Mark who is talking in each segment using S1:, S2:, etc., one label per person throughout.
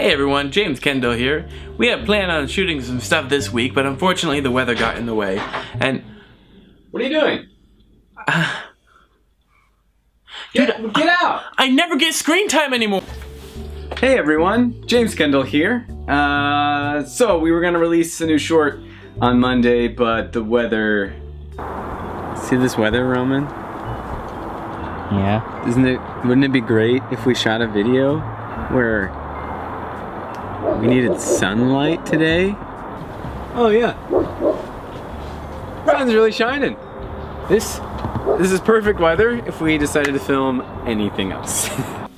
S1: Hey everyone, James Kendall here. We had planned on shooting some stuff this week, but unfortunately the weather got in the way. And
S2: what are you doing?
S1: Dude,
S2: get out!
S1: I never get screen time anymore.
S2: Hey everyone, James Kendall here. So we were gonna release a new short on Monday, but the weather. See this weather, Roman?
S3: Yeah.
S2: Wouldn't it be great if we shot a video where we needed sunlight today? Oh yeah. Sun's really shining. This is perfect weather if we decided to film anything else.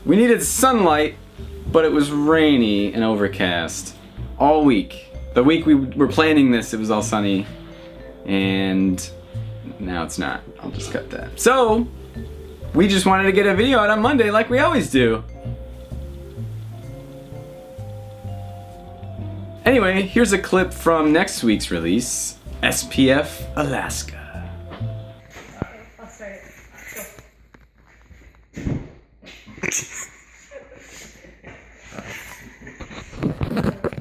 S2: We needed sunlight, but it was rainy and overcast all week. The week we were planning this, it was all sunny, and now it's not. I'll just cut that. So, we just wanted to get a video out on Monday like we always do. Anyway, here's a clip from next week's release, SPF Alaska.
S4: I'll start it.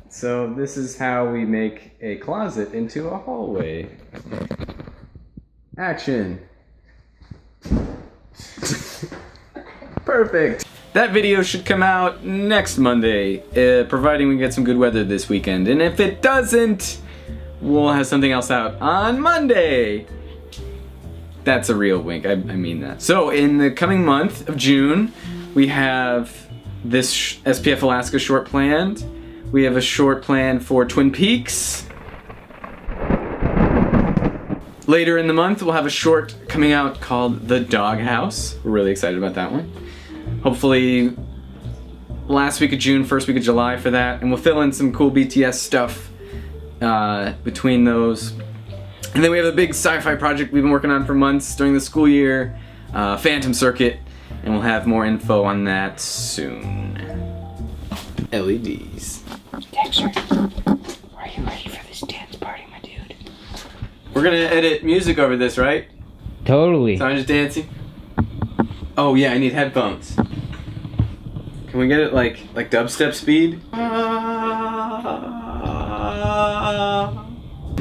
S2: So this is how we make a closet into a hallway. Action. Perfect. That video should come out next Monday, providing we get some good weather this weekend. And if it doesn't, we'll have something else out on Monday. That's a real wink, I mean that. So in the coming month of June, we have this SPF Alaska short planned. We have a short planned for Twin Peaks. Later in the month, we'll have a short coming out called The Doghouse. We're really excited about that one. Hopefully last week of June, first week of July for that, and we'll fill in some cool BTS stuff between those. And then we have a big sci-fi project we've been working on for months during the school year, Phantom Circuit, and we'll have more info on that soon. LEDs.
S3: Dexter, are you ready for this dance party, my dude?
S2: We're gonna edit music over this, right?
S3: Totally.
S2: So I'm just dancing. Oh yeah, I need headphones. Can we get it like dubstep speed?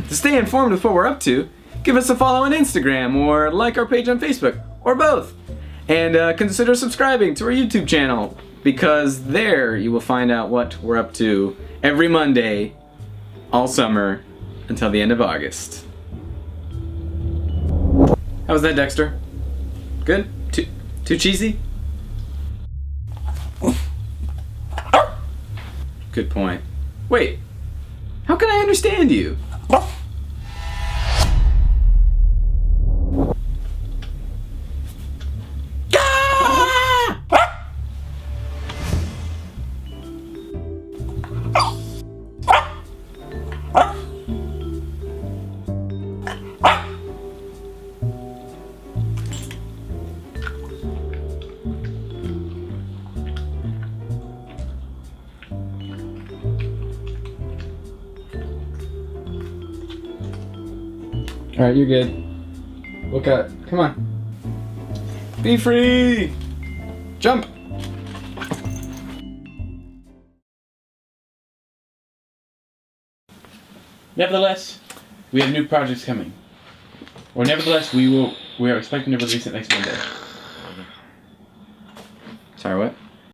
S2: To stay informed with what we're up to, give us a follow on Instagram or like our page on Facebook, or both. And consider subscribing to our YouTube channel, because there you will find out what we're up to every Monday, all summer, until the end of August. How was that, Dexter? Good? Too cheesy? Good point. Wait, how can I understand you? Alright, you're good. Look up. Come on. Be free! Jump!
S1: Nevertheless, we have new projects coming. Or nevertheless, we are expecting to release it next Monday.
S2: Sorry, what?